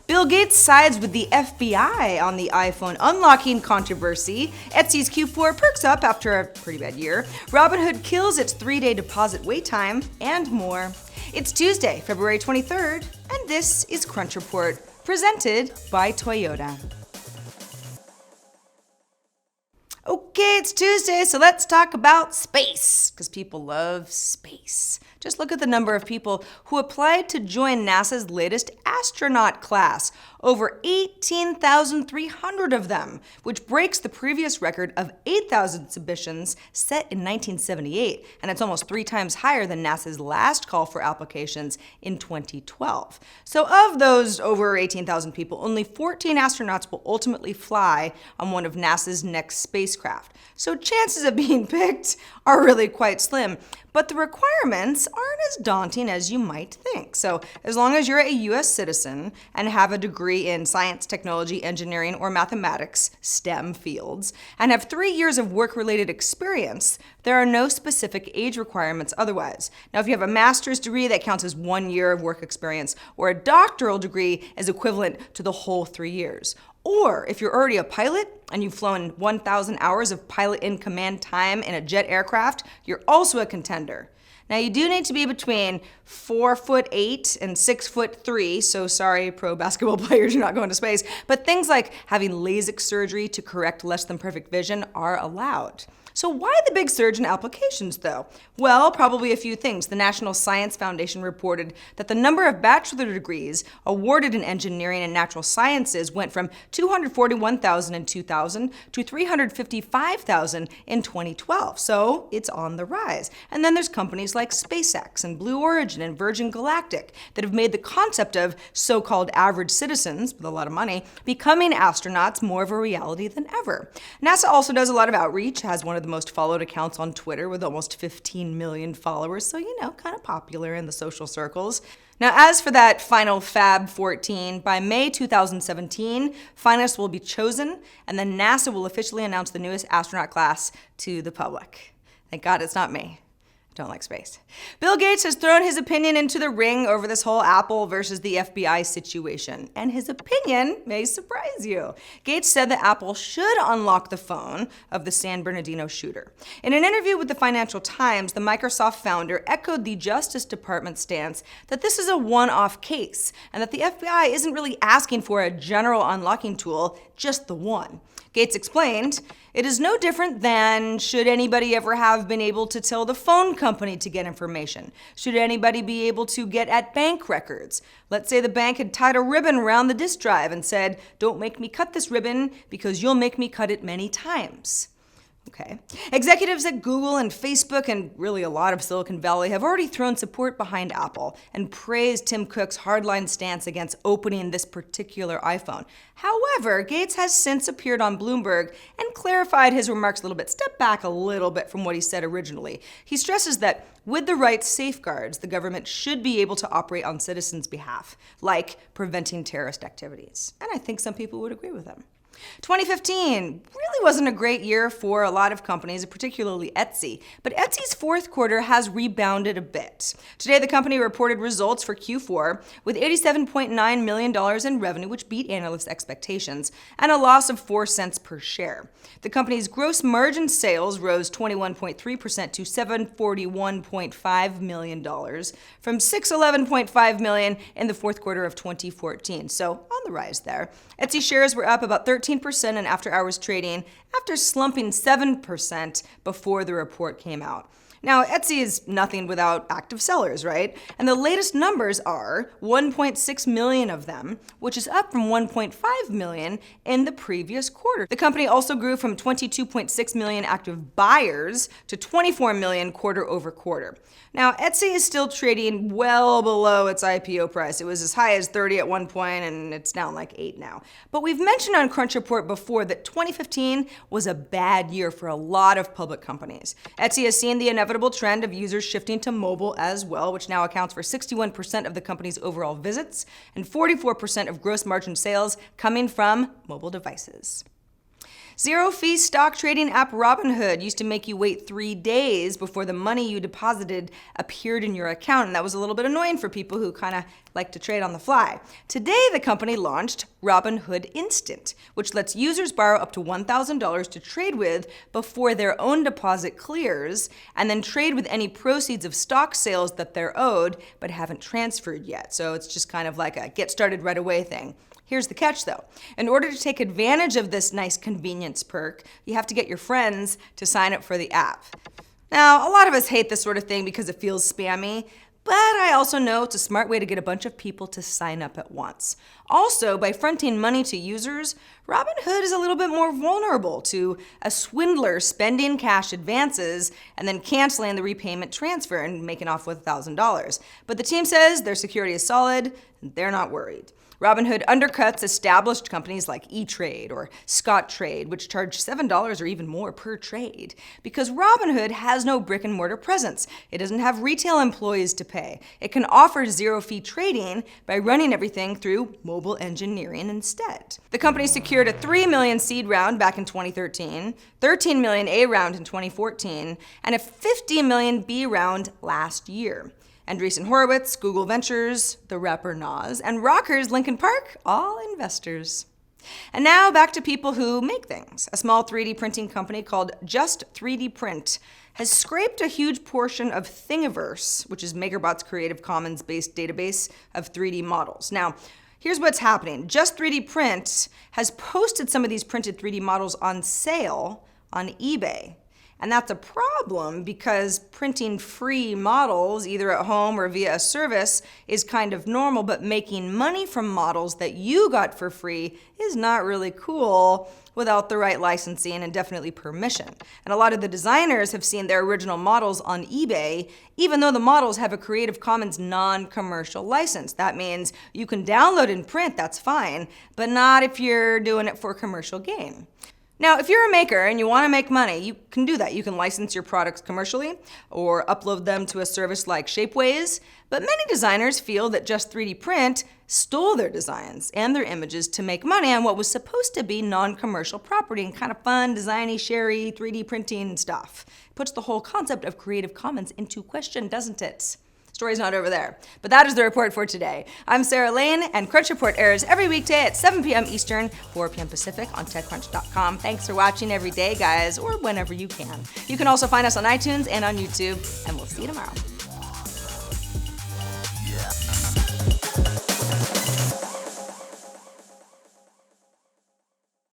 Bill Gates sides with the FBI on the iPhone unlocking controversy. Etsy's Q4 perks up after a pretty bad year. Robinhood kills its 3-day deposit wait time, and more. It's Tuesday, February 23rd, and this is Crunch Report, presented by Toyota. Okay, it's Tuesday, so let's talk about space, because people love space. Just look at the number of people who applied to join NASA's latest astronaut class. Over 18,300 of them, which breaks the previous record of 8,000 submissions set in 1978, and it's almost 3 times higher than NASA's last call for applications in 2012. So of those over 18,000 people, only 14 astronauts will ultimately fly on one of NASA's next spacecraft. So chances of being picked are really quite slim. But the requirements aren't as daunting as you might think. So as long as you're a US citizen and have a degree in science, technology, engineering, or mathematics, STEM fields, and have 3 years of work-related experience, there are no specific age requirements otherwise. Now, if you have a master's degree, that counts as 1 year of work experience, or a doctoral degree is equivalent to the whole 3 years. Or if you're already a pilot and you've flown 1,000 hours of pilot-in-command time in a jet aircraft, you're also a contender. Now, you do need to be between 4'8" and 6'3", so sorry, pro basketball players, you're not going to space, but things like having LASIK surgery to correct less than perfect vision are allowed. So why the big surge in applications, though? Well, probably a few things. The National Science Foundation reported that the number of bachelor degrees awarded in engineering and natural sciences went from 241,000 in 2000 to 355,000 in 2012. So it's on the rise. And then there's companies like SpaceX and Blue Origin and Virgin Galactic that have made the concept of so-called average citizens with a lot of money becoming astronauts more of a reality than ever. NASA also does a lot of outreach, has one of the most followed accounts on Twitter with almost 15 million followers, so kind of popular in the social circles. Now, as for that final Fab 14, by May 2017, finalists will be chosen, and then NASA will officially announce the newest astronaut class to the public. Thank God it's not me. Don't like space. Bill Gates has thrown his opinion into the ring over this whole Apple versus the FBI situation, and his opinion may surprise you. Gates said that Apple should unlock the phone of the San Bernardino shooter. In an interview with the Financial Times, the Microsoft founder echoed the Justice Department's stance that this is a one-off case, and that the FBI isn't really asking for a general unlocking tool, just the one. Gates explained, "It is no different than should anybody ever have been able to tell the phone company to get information? Should anybody be able to get at bank records? Let's say the bank had tied a ribbon around the disk drive and said, 'Don't make me cut this ribbon because you'll make me cut it many times.'" Okay. Executives at Google and Facebook and really a lot of Silicon Valley have already thrown support behind Apple and praised Tim Cook's hardline stance against opening this particular iPhone. However, Gates has since appeared on Bloomberg and clarified his remarks a little bit, stepped back a little bit from what he said originally. He stresses that with the right safeguards, the government should be able to operate on citizens' behalf, like preventing terrorist activities. And I think some people would agree with him. 2015 really wasn't a great year for a lot of companies, particularly Etsy, but Etsy's fourth quarter has rebounded a bit. Today, the company reported results for Q4 with $87.9 million in revenue, which beat analysts' expectations, and a loss of 4 cents per share. The company's gross margin sales rose 21.3% to $741.5 million from $611.5 million in the fourth quarter of 2014. So on the rise there. Etsy shares were up about 13% in after-hours trading after slumping 7% before the report came out. Now, Etsy is nothing without active sellers, right? And the latest numbers are 1.6 million of them, which is up from 1.5 million in the previous quarter. The company also grew from 22.6 million active buyers to 24 million quarter over quarter. Now, Etsy is still trading well below its IPO price. It was as high as 30 at one point, and it's down like 8 now. But we've mentioned on Crunch Report before that 2015 was a bad year for a lot of public companies. Etsy has seen the inevitable trend of users shifting to mobile as well, which now accounts for 61% of the company's overall visits and 44% of gross margin sales coming from mobile devices. Zero-fee stock trading app Robinhood used to make you wait 3 days before the money you deposited appeared in your account, and that was a little bit annoying for people who kind of like to trade on the fly. Today, the company launched Robinhood Instant, which lets users borrow up to $1,000 to trade with before their own deposit clears, and then trade with any proceeds of stock sales that they're owed but haven't transferred yet. So it's just kind of like a get started right away thing. Here's the catch though. In order to take advantage of this nice convenience perk, you have to get your friends to sign up for the app. Now, a lot of us hate this sort of thing because it feels spammy, but I also know it's a smart way to get a bunch of people to sign up at once. Also, by fronting money to users, Robinhood is a little bit more vulnerable to a swindler spending cash advances and then canceling the repayment transfer and making off with $1,000. But the team says their security is solid and they're not worried. Robinhood undercuts established companies like E-Trade or Scottrade, which charge $7 or even more per trade, because Robinhood has no brick and mortar presence. It doesn't have retail employees to pay. It can offer zero-fee trading by running everything through mobile engineering instead. The company secured a $3 million seed round back in 2013, $13 million A round in 2014, and a $50 million B round last year. Andreessen Horowitz, Google Ventures, the rapper Nas, and rockers Linkin Park, all investors. And now back to people who make things. A small 3D printing company called Just 3D Print has scraped a huge portion of Thingiverse, which is MakerBot's Creative Commons-based database of 3D models. Now, here's what's happening. Just 3D Print has posted some of these printed 3D models on sale on eBay. And that's a problem because printing free models, either at home or via a service, is kind of normal, but making money from models that you got for free is not really cool without the right licensing and definitely permission. And a lot of the designers have seen their original models on eBay, even though the models have a Creative Commons non-commercial license. That means you can download and print, that's fine, but not if you're doing it for commercial gain. Now, if you're a maker and you want to make money, you can do that. You can license your products commercially or upload them to a service like Shapeways, but many designers feel that Just 3D Print stole their designs and their images to make money on what was supposed to be non-commercial property and kind of fun, designy, sharey, 3D printing stuff. It puts the whole concept of Creative Commons into question, doesn't it? Story's not over there. But that is the report for today. I'm Sarah Lane, and Crunch Report airs every weekday at 7 p.m. Eastern, 4 p.m. Pacific on TechCrunch.com. Thanks for watching every day, guys, or whenever you can. You can also find us on iTunes and on YouTube, and we'll see you tomorrow.